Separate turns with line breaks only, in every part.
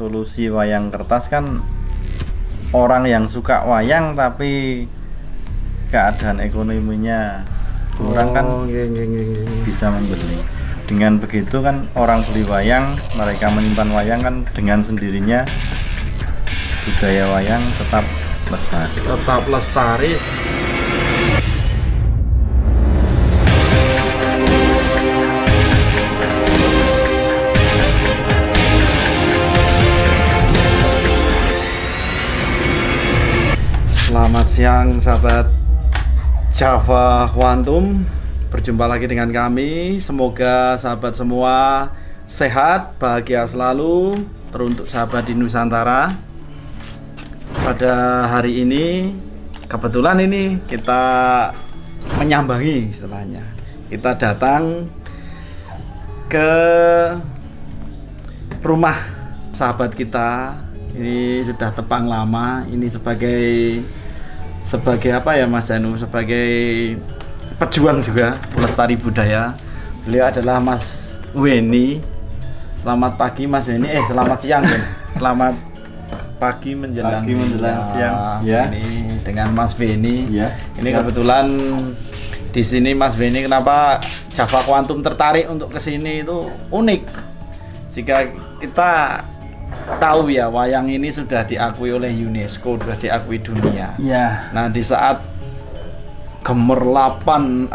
solusi wayang kertas kan orang yang suka wayang tapi keadaan ekonominya kurang kan bisa membeli. Dengan begitu kan orang beli wayang, mereka menyimpan wayang kan dengan sendirinya budaya wayang tetap lestari.
Tetap lestari. Selamat siang sahabat Java Quantum, berjumpa lagi dengan kami. Semoga sahabat semua sehat, bahagia selalu, teruntuk sahabat di Nusantara. Pada hari ini kebetulan ini kita menyambangi istilahnya. Kita datang ke rumah sahabat kita. Ini sudah tepang lama. Ini sebagai apa ya Mas Anu, sebagai pejuang juga pelestari budaya. Beliau adalah Mas Weni. Selamat pagi Mas Weni. Selamat siang ya. Selamat pagi menjelang
siang ya.
Ini dengan Mas Weni
ya.
Ini kebetulan di sini Mas Weni, kenapa Java Quantum tertarik untuk kesini itu unik. Jika kita tahu ya, wayang ini sudah diakui oleh UNESCO, sudah diakui dunia.
Ya.
Nah, di saat gemerlapan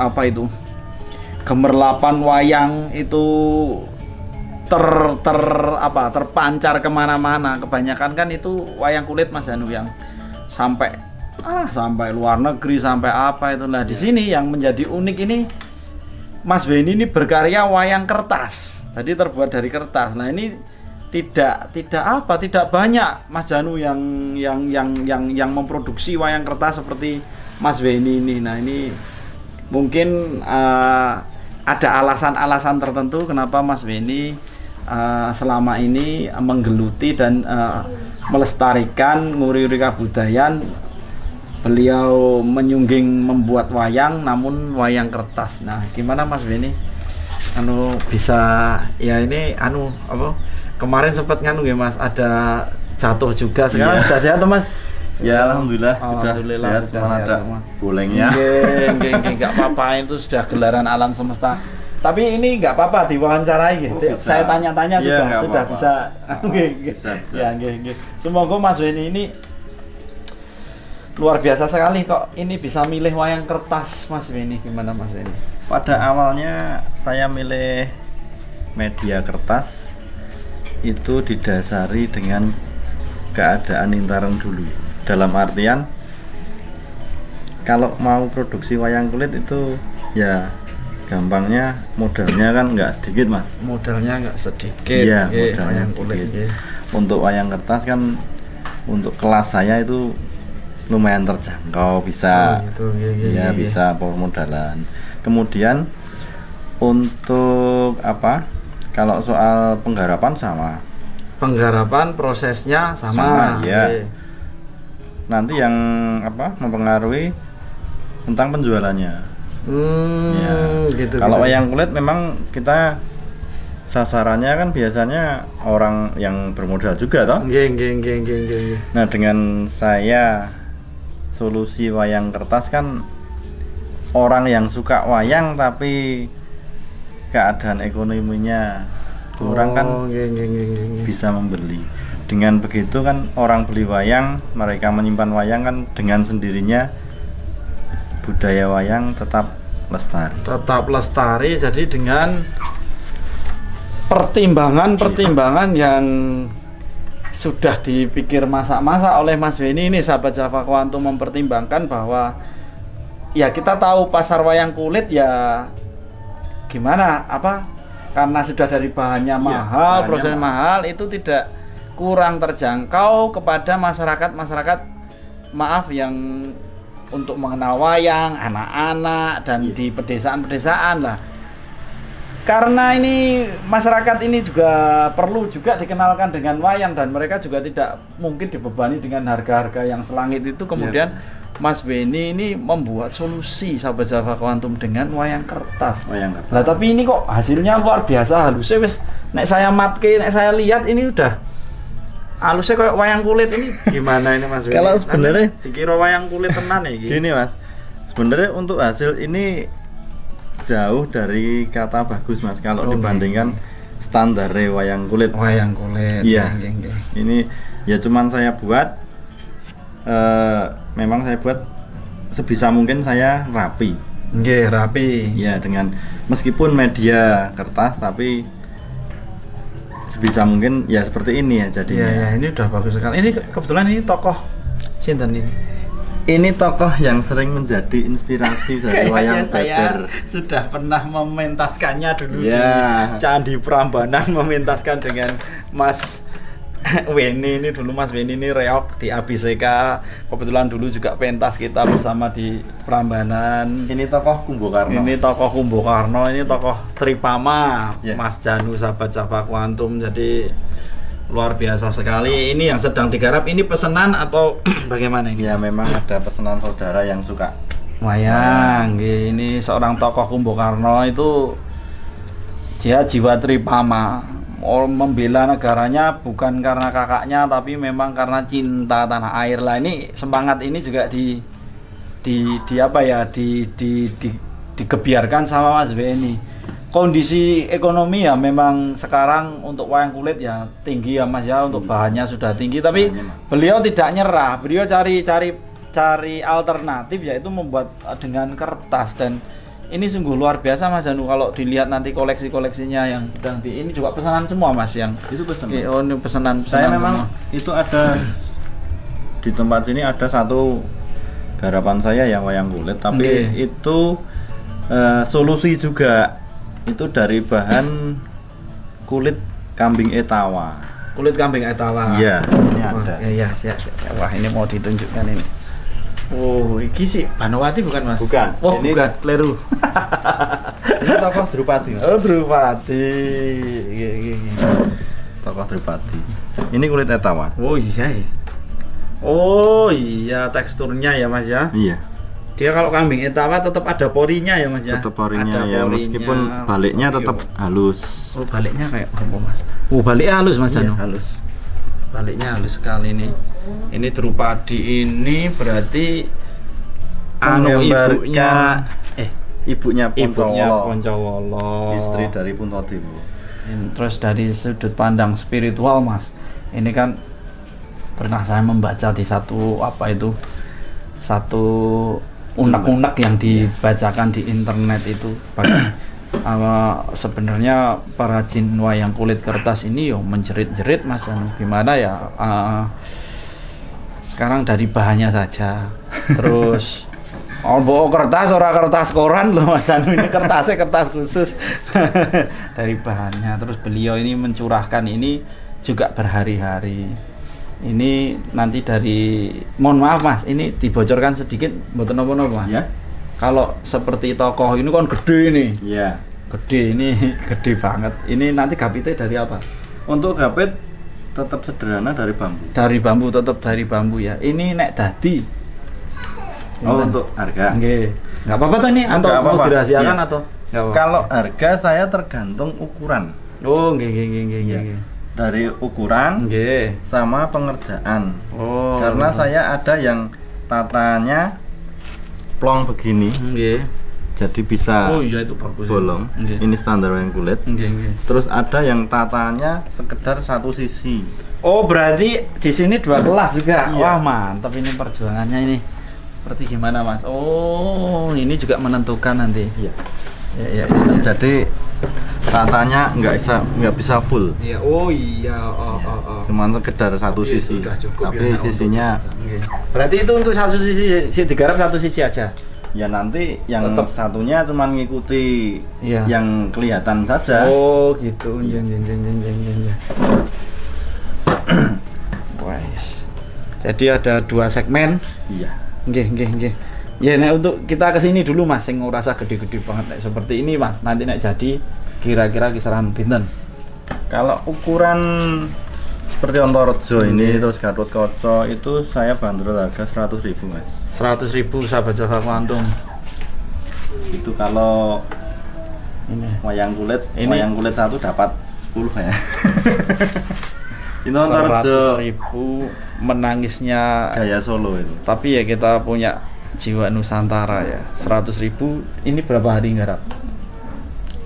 gemerlapan wayang itu terpancar kemana-mana. Kebanyakan kan itu wayang kulit Mas Anu yang sampai luar negeri, sampai apa itu. Nah, di sini yang menjadi unik ini Mas Weni ini berkarya wayang kertas. Tadi terbuat dari kertas. Nah, ini tidak banyak Mas Janu yang memproduksi wayang kertas seperti Mas Weni ini. Nah, ini mungkin ada alasan-alasan tertentu kenapa Mas Weni selama ini menggeluti dan melestarikan nguri-nguri kebudayaan. Beliau menyungging membuat wayang, namun wayang kertas. Nah, gimana Mas Weni bisa ya ini kemarin sempat ya Mas, ada jatuh juga. Sekarang sudah sehat Mas?
Ya alhamdulillah,
alhamdulillah
sudah sehat, ada bolengnya.
Nggak apa-apa, itu sudah gelaran alam semesta. Tapi ini nggak apa-apa diwawancarai gitu. Saya tanya-tanya sudah bisa. Bisa. Ya, semoga Mas Weni ini luar biasa sekali kok. Ini bisa milih wayang kertas Mas Weni. Gimana Mas Weni?
Pada awalnya saya milih media kertas itu didasari dengan keadaan intern dulu. Dalam artian kalau mau produksi wayang kulit itu ya gampangnya modalnya kan nggak sedikit Mas.
Modalnya nggak sedikit.
Iya, modalnya kulit. Untuk wayang kertas kan untuk kelas saya itu lumayan terjangkau, bisa bisa permodalan. Kemudian untuk kalau soal penggarapan sama.
Penggarapan prosesnya sama
ya. Nanti yang mempengaruhi tentang penjualannya.
Gitu.
Kalau wayang kulit memang kita sasarannya kan biasanya orang yang bermodal juga toh. Nah, dengan saya solusi wayang kertas kan orang yang suka wayang tapi keadaan ekonominya kurang kan bisa membeli. Dengan begitu kan orang beli wayang, mereka menyimpan wayang kan dengan sendirinya budaya wayang tetap lestari.
Tetap lestari. Jadi dengan pertimbangan yang sudah dipikir masa-masa oleh Mas Weni ini, sahabat Java Quantum mempertimbangkan bahwa ya kita tahu pasar wayang kulit ya gimana karena sudah dari bahannya mahal, prosesnya mahal, itu tidak kurang terjangkau kepada masyarakat yang untuk mengenal wayang, anak-anak dan di pedesaan-pedesaan lah. Karena ini masyarakat ini juga perlu juga dikenalkan dengan wayang, dan mereka juga tidak mungkin dibebani dengan harga-harga yang selangit itu. Kemudian Mas Weni ini membuat solusi sahabat Java Quantum dengan wayang kertas. Nah, tapi ini kok hasilnya luar biasa halusnya, wis nek saya matke, nek saya lihat ini udah Halusnya kayak wayang kulit ini gimana ini Mas?
Kalau sebenarnya
dikira wayang kulit tenan ya
gini Mas. Sebenarnya untuk hasil ini jauh dari kata bagus Mas kalau dibandingkan standar wayang kulit.
Wayang kulit.
Iya. Ini ya cuman saya buat memang saya buat sebisa mungkin saya rapi.
Nggih, rapi.
Ya, dengan meskipun media kertas tapi sebisa mungkin ya seperti ini ya jadinya.
Ya, ini udah bagus sekali. Ini kebetulan ini tokoh sinten ini?
Ini tokoh yang sering menjadi inspirasi dari wayang beber.
Sudah pernah mementaskannya dulu di Candi Prambanan, mementaskan dengan Mas Weni ini dulu. Mas Weni ini reok di Abiseka. Kebetulan dulu juga pentas kita bersama di Prambanan.
Ini tokoh Kumbo Karno.
Ini tokoh Kumbo Karno, ini tokoh Tripama, Mas Janu sahabat Java Quantum. Jadi luar biasa sekali. Ini yang sedang digarap. Ini pesanan atau bagaimana ini?
Ya memang ada pesanan saudara yang suka
wayang. Ini seorang tokoh Kumbo Karno itu dia jiwa Tripama. Membela negaranya bukan karena kakaknya tapi memang karena cinta tanah air lah. Ini semangat ini juga digebiarkan sama Mas Beni. Kondisi ekonomi ya memang sekarang untuk wayang kulit ya tinggi ya Mas ya, untuk bahannya sudah tinggi tapi beliau tidak nyerah. Beliau cari alternatif yaitu membuat dengan kertas, dan ini sungguh luar biasa Mas Janu. Kalau dilihat nanti koleksi-koleksinya yang sedang ini juga pesanan semua Mas yang
itu pesanan.
Oh, ini pesanan
saya memang
semua.
Itu ada di tempat sini ada satu garapan saya yang wayang kulit tapi itu solusi juga, itu dari bahan kulit kambing etawa.
Kulit kambing etawa.
Iya, ini ada.
Iya, siap. Wah, ini mau ditunjukkan ini. Oh, iki sih Banowati bukan Mas?
Bukan.
Oh, ini bukan, keliru.
Ini tokoh Drupadi.
Oh, Drupadi.
Tokoh Drupadi. Ini kulit etawa.
Oh iya ya. Oh iya, teksturnya ya Mas ya.
Iya.
Dia kalau kambing etawa tetap ada porinya ya Mas ya.
Tetap porinya
ada
ya,
porinya.
meskipun baliknya tetap halus.
Oh, baliknya kayak apa Mas? Oh, baliknya halus Mas Janu.
Iya, halus.
Baliknya halus sekali nih. Ini Drupadi ini berarti
ibunya Poncowolo.
Poncowolo.
Istri dari Puntadewa.
Terus dari sudut pandang spiritual Mas, ini kan pernah saya membaca di satu unek-unek yang dibacakan di internet itu sebenarnya para jin wayang kulit kertas ini menjerit-jerit Mas Anu, gimana ya, sekarang dari bahannya saja terus kertas koran loh Mas Anu, ini kertasnya kertas khusus dari bahannya. Terus beliau ini mencurahkan ini juga berhari-hari. Ini nanti dari, mohon maaf Mas, ini dibocorkan sedikit, mboten napa-napa Mas
ya.
Kalau seperti tokoh ini kan gede nih.
Iya.
Gede ini, gede banget. Ini nanti gapitnya dari apa?
Untuk gapit tetap sederhana dari bambu.
Dari bambu, tetap dari bambu ya. Ini nek dadi.
Oh, untuk harga.
Nggih. Enggak apa-apa tuh ini, atau mau dirahasiakan atau enggak apa-apa?
Kalau harga saya tergantung ukuran.
Oh, nggih.
Dari ukuran sama pengerjaan.
Oh.
Karena saya ada yang tatanya plong begini. Jadi bisa
itu bagus.
Bolong. Ini standar wayang kulit. Terus ada yang tatanya sekedar satu sisi.
Oh, berarti di sini dua kelas juga.
Iya.
Wah, mantap ini perjuangannya ini. Seperti gimana Mas? Oh, ini juga menentukan nanti.
Iya.
Ya.
Jadi tatanya nggak bisa full.
Iya. Oh iya.
Cuman sekedar satu sisi. Tapi
ya,
sisinya.
Berarti itu untuk satu sisi, digarap satu sisi aja.
Ya nanti yang tetap satunya cuman ngikuti yang kelihatan saja.
Oh gitu. Iya. Jadi ada dua segmen.
Iya.
Nggih. Ya, nek untuk kita kesini dulu Mas, sing ngerasa gede-gede banget nek seperti ini Mas. Nanti nek jadi kira-kira kisaran pinten?
Kalau ukuran seperti Ontorejo ini terus Gatot Kaca itu saya bandrol harga 100.000 Mas.
100.000 sahabat Java Quantum.
Itu kalau
ini
wayang kulit satu dapat 10 ya.
100.000 menangisnya
gaya Solo itu.
Tapi ya kita punya jiwa Nusantara ya. 100.000 ini berapa hari nggarap?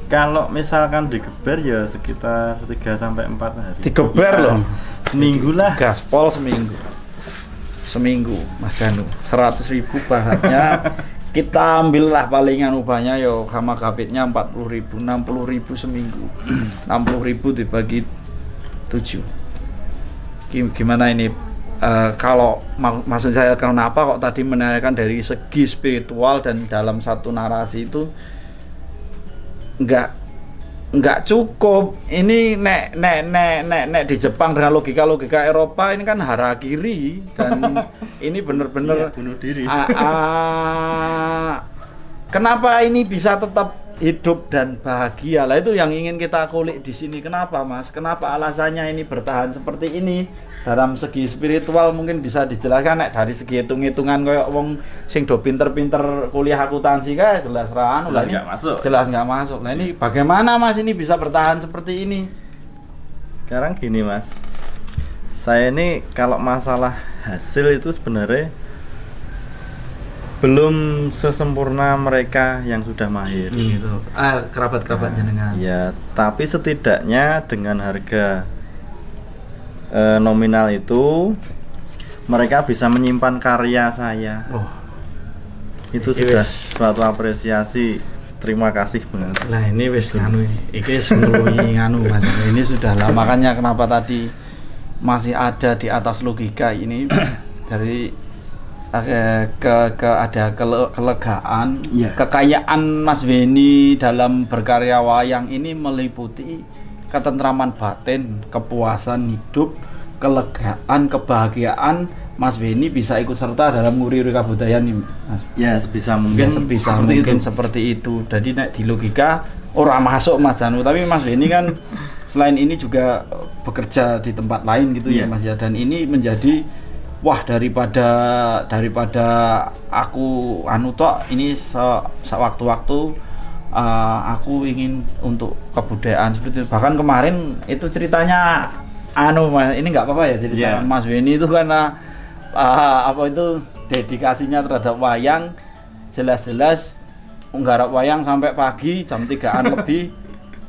Kalau misalkan digeber ya sekitar 3 sampai 4 hari.
Digeber
ya,
loh.
Seminggu lah.
Gaspol seminggu Mas Janu. 100.000 bahannya kita ambillah palingan ubahnya yo sama gapitnya 40.000, 60.000 seminggu. 60.000 dibagi 7. Gimana ini? Kalau maksud saya kenapa kok tadi menanyakan dari segi spiritual dan dalam satu narasi itu nggak cukup. Ini nek di Jepang dengan logika Eropa ini kan harakiri dan ini bener-bener
bunuh diri.
Kenapa ini bisa tetap hidup dan bahagia? Lah itu yang ingin kita kulik di sini. Kenapa Mas? Kenapa alasannya ini bertahan seperti ini? Dalam segi spiritual mungkin bisa dijelaskan nek dari segi hitung-hitungan koyo wong sing do pinter-pinter kuliah akuntansi guys, jelas anu lah ini jelas nggak masuk. Nah ini bagaimana Mas ini bisa bertahan seperti ini?
Sekarang gini Mas, saya ini kalau masalah hasil itu sebenarnya belum sesempurna mereka yang sudah mahir.
Gitu. Kerabat-kerabat jenengan.
Ya, tapi setidaknya dengan harga nominal itu mereka bisa menyimpan karya saya. Itu sudah suatu apresiasi. Terima kasih banget.
Nah ini wis nganu iki nganu Mas. Ini sudah lah, makanya kenapa tadi masih ada di atas logika ini dari ada kelegaan, kekayaan Mas Beni dalam berkarya wayang ini meliputi ketentraman batin, kepuasan hidup, kelegaan, kebahagiaan. Mas Beni bisa ikut serta dalam nguri-nguri kebudayaan ini, Mas.
Ya, sebisa mungkin
seperti itu. Jadi nek di logika orang masuk Mas Janu, tapi Mas Beni kan selain ini juga bekerja di tempat lain gitu ya Mas ya. Dan ini menjadi daripada aku ini sewaktu-waktu aku ingin untuk kebudayaan seperti itu. Bahkan kemarin itu ceritanya Mas, ini nggak apa-apa ya cerita Mas Beni itu karena dedikasinya terhadap wayang, jelas-jelas nggarap wayang sampai pagi jam 3-an lebih,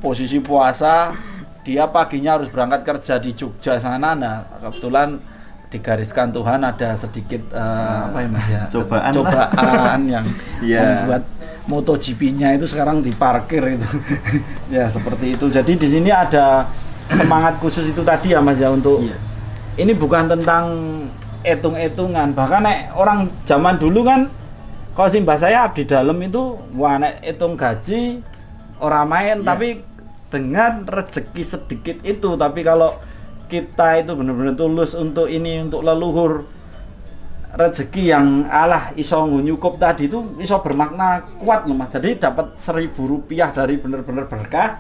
posisi puasa, dia paginya harus berangkat kerja di Jogja sana. Nah kebetulan digariskan Tuhan ada sedikit cobaan yang membuat MotoGP-nya itu sekarang diparkir itu. Ya seperti itu. Jadi di sini ada semangat khusus itu tadi ya Mas ya untuk ini bukan tentang etung-etungan. Bahkan orang zaman dulu kan kalau simbah saya abdi dalam itu nek hitung gaji orang main tapi dengan rezeki sedikit itu. Tapi kalau kita itu benar-benar tulus untuk ini, untuk leluhur, rezeki yang iso nyukup tadi itu iso bermakna kuat loh Mas. Jadi dapat 1.000 rupiah dari benar-benar berkah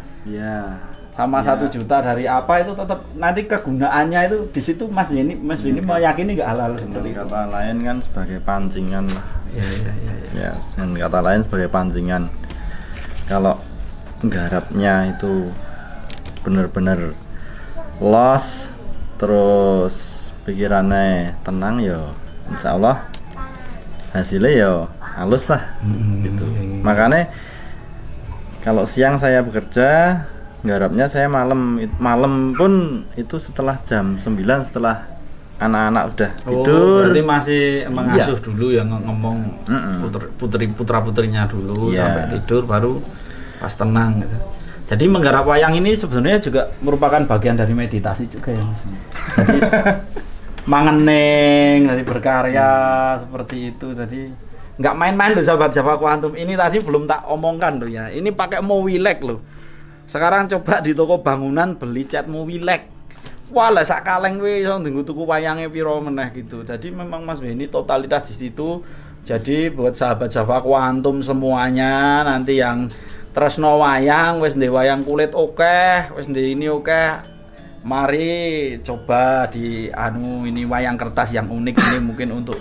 sama 1 juta dari apa itu tetap nanti kegunaannya itu di situ Mas ini meyakini nggak hal-hal seperti itu.
Kata lain kan sebagai pancingan lah. Ya, dengan kata lain sebagai pancingan. Kalau nggarapnya itu benar-benar los terus pikirannya tenang ya insya Allah hasilnya ya halus lah gitu. Makanya kalau siang saya bekerja, nggarapnya saya malam pun itu setelah jam 9 setelah anak-anak udah tidur.
Berarti masih mengasuh dulu ya, ngomong putra-putrinya dulu sampai tidur baru pas tenang gitu. Jadi menggarap wayang ini sebenarnya juga merupakan bagian dari meditasi juga ya Mas. Jadi mangeneng, jadi berkarya seperti itu. Jadi nggak main-main loh sahabat Java Quantum. Ini tadi belum tak omongkan loh ya. Ini pakai Mowileg loh. Sekarang coba di toko bangunan beli cat Mowileg. Wah lah sak kaleng we iso nggo tuku wayange piro meneh gitu. Jadi memang Mas Beni totalitas di situ. Jadi buat sahabat Java Quantum semuanya nanti yang tresno wayang, wis ndek wayang kulit wis ndek ini mari coba di ini wayang kertas yang unik ini mungkin untuk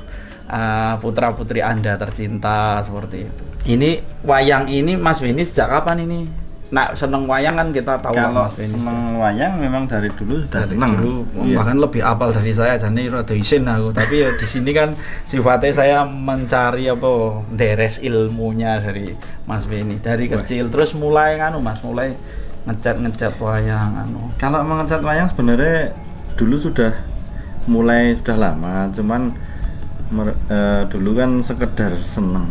putra-putri Anda tercinta seperti itu. Ini wayang ini Mas Beni sejak kapan ini Nah, seneng wayang kan kita tahu
kalau
Mas Beni.
seneng wayang memang dari dulu sudah seneng.
Dulu, bahkan lebih apal dari saya, jadi rada isin aku. Tapi ya di sini kan sifatnya saya mencari apa deres ilmunya dari Mas Beni dari kecil. Terus mulai Mas, mulai ngecat wayang
Kalau mengecat wayang sebenarnya dulu sudah lama, cuman dulu kan sekedar seneng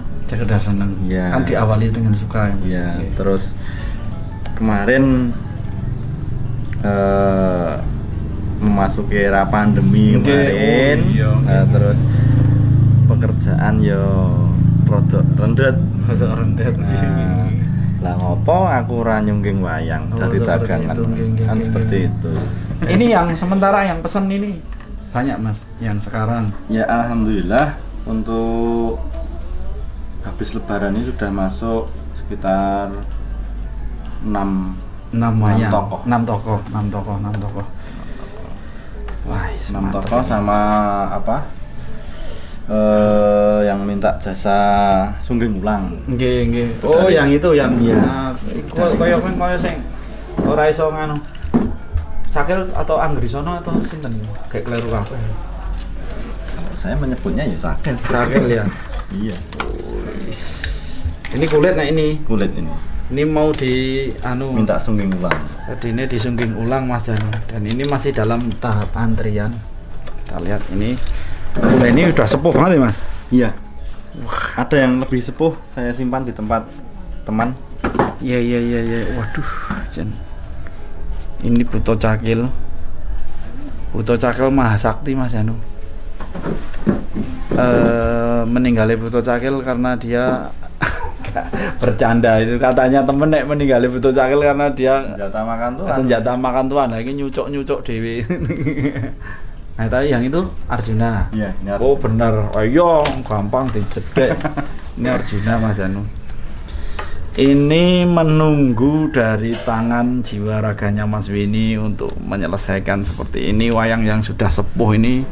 ya.
Kan diawali dengan suka
ya. Terus kemarin memasuki era pandemi kemarin, terus pekerjaan yo rodok rendet. Lah ngopo aku ora nyungging wayang dadi dagangan kan seperti itu.
Ini yang sementara yang pesen ini banyak Mas yang sekarang.
Ya alhamdulillah untuk habis lebaran ini sudah masuk sekitar 6 toko. 6 toko. Wah, 6 toko sama apa? Yang minta jasa sungging ulang.
Nggih. Oh, yang itu yang koyo sing ora iso nganu. Cakil atau Anggrisono atau sinten iki? Kayak kleru kabeh.
Kalau saya menyebutnya ya Cakil.
Cakil ya.
Iya.
Ini kulit ini.
Kulit ini.
Ini mau
minta sungging ulang.
Jadi ini disungging ulang Mas Janu. Dan ini masih dalam tahap antrian. Kita lihat ini. Kulit ini udah sepuh banget ya Mas?
Iya. Ada yang lebih sepuh saya simpan di tempat teman.
Iya. Waduh, Jan. Ini Buto Cakil. Buto Cakil Mahasakti Mas Janu. Meninggalnya Buto Cakil karena dia bercanda itu katanya temen nek meninggalnya Buto Cakil karena dia senjata makan tuan lagi nyucuk dewi. Nah tadi yang itu Arjuna.
Iya, ini Arjuna.
Oh benar, ayo gampang dijedek. Ini Arjuna Mas Anu. Ini menunggu dari tangan jiwa raganya Mas Beni untuk menyelesaikan seperti ini wayang yang sudah sepuh ini.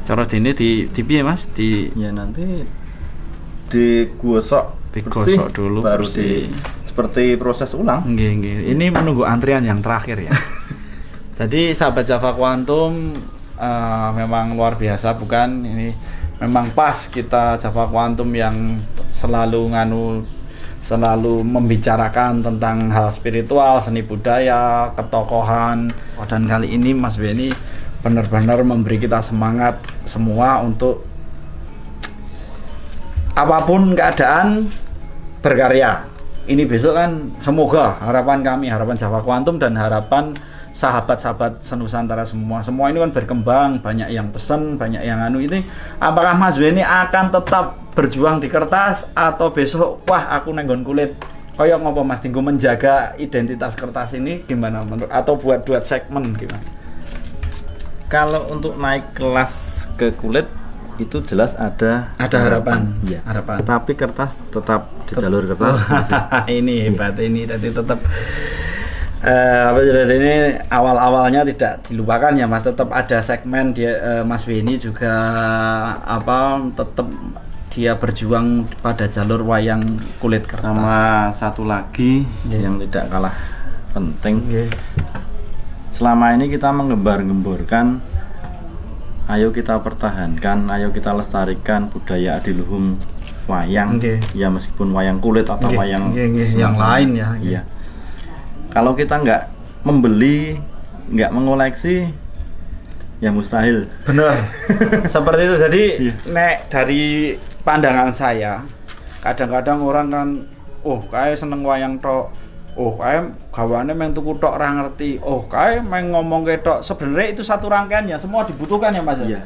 Cara ini di piye Mas?
Ya nanti digosok
dulu
baru seperti proses ulang.
Nggih. Ini menunggu antrian yang terakhir ya. Jadi sahabat Java Quantum memang luar biasa bukan? Ini memang pas kita Java Quantum yang selalu membicarakan tentang hal spiritual, seni budaya, ketokohan. Dan kali ini Mas Beni benar-benar memberi kita semangat semua untuk apapun keadaan berkarya. Ini besok kan semoga harapan kami, harapan Java Quantum dan harapan sahabat-sahabat senusantara semua ini kan berkembang, banyak yang pesen, banyak yang ini. Apakah Mas Beni akan tetap berjuang di kertas atau besok wah aku nenggon kulit kayak ngopo Mas tinggu menjaga identitas kertas ini gimana menurut atau buat segmen gimana?
Kalau untuk naik kelas ke kulit itu jelas ada
harapan.
Iya.
Harapan.
Tapi kertas tetap di jalur kertas.
Ini hebat ini tadi tetap ini awal-awalnya tidak dilupakan ya Mas, tetap ada segmen dia Mas Beni juga tetap dia berjuang pada jalur wayang kulit kertas.
Sama satu lagi yang tidak kalah penting. Selama ini kita menggembar-gemborkan ayo kita pertahankan, ayo kita lestarikan budaya adiluhung wayang. Ya meskipun wayang kulit atau wayang
yang lain ya.
Iya. Kalau kita nggak membeli, nggak mengoleksi, ya mustahil.
Benar. Seperti itu. Jadi nek dari pandangan saya, kadang-kadang orang kan, kayak seneng wayang tok, kayak gawane meng tuku tok ora ngerti, kayak meng ngomong tok. Sebenarnya itu satu rangkaian ya, semua dibutuhkan ya Mas.
Iya.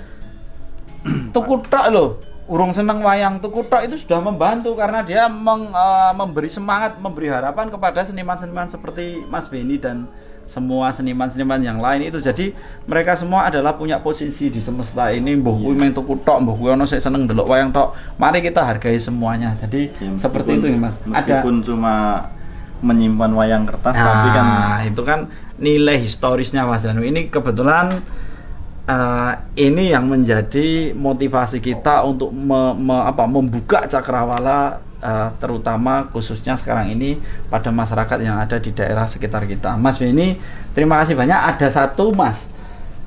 Tuku tok loh. Urung seneng wayang tuku tok itu sudah membantu karena dia memberi semangat, memberi harapan kepada seniman-seniman seperti Mas Beni dan semua seniman-seniman yang lain itu. Jadi mereka semua adalah punya posisi di semesta ini. Mbah kuwi meng tuku tok, mbah kuwi ono sik seneng ndelok wayang tok. Mari kita hargai semuanya. Jadi seperti itu ya Mas.
Meskipun cuma menyimpan wayang kertas tapi kan
itu kan nilai historisnya Mas Janu. Ini kebetulan ini yang menjadi motivasi kita untuk membuka cakrawala terutama khususnya sekarang ini pada masyarakat yang ada di daerah sekitar kita. Mas Beni, terima kasih banyak. Ada satu Mas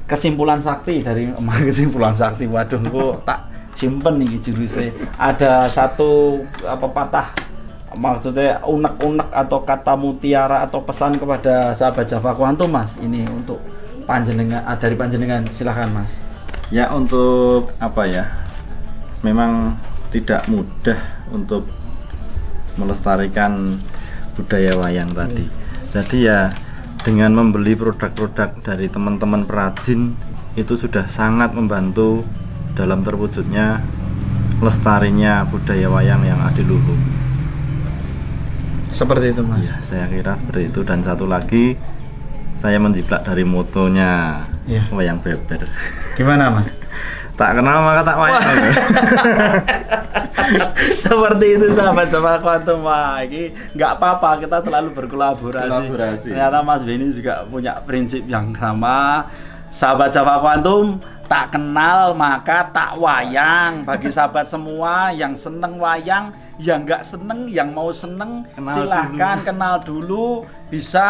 kesimpulan sakti dari kesimpulan sakti, waduh kok tak simpen nih jurusnya. Ada satu patah, maksudnya unek-unek atau kata mutiara atau pesan kepada sahabat Java Quantum Mas, ini untuk panjenengan, dari panjenengan, silahkan Mas.
Ya, untuk memang tidak mudah untuk melestarikan budaya wayang tadi. Jadi ya dengan membeli produk-produk dari teman-teman perajin itu sudah sangat membantu dalam terwujudnya lestarinya budaya wayang yang adiluhung.
Seperti itu Mas.
Ya, saya kira seperti itu. Dan satu lagi, saya menjiplak dari motonya wayang beber.
Gimana Mas?
Tak kenal maka tak wayang.
Seperti itu sahabat Java Quantum. Wah, ini nggak apa-apa, kita selalu berkolaborasi. Ternyata Mas Beni juga punya prinsip yang sama. Sahabat Java Quantum, tak kenal maka tak wayang. Bagi sahabat semua yang seneng wayang, yang nggak seneng, yang mau seneng, silahkan kenal dulu. Bisa,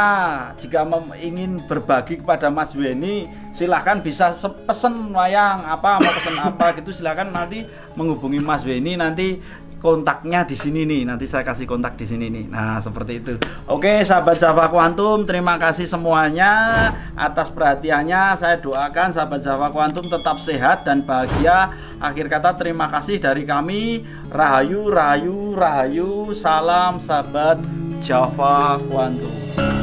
jika ingin berbagi kepada Mas Beni, silahkan bisa pesen wayang apa, mau pesen apa gitu, silahkan nanti menghubungi Mas Beni, nanti kontaknya di sini nih, nanti saya kasih kontak di sini nih. Nah, seperti itu. Oke, sahabat Java Quantum, terima kasih semuanya atas perhatiannya. Saya doakan sahabat Java Quantum tetap sehat dan bahagia. Akhir kata, terima kasih dari kami. Rahayu, rahayu, rahayu. Salam sahabat Java Quantum.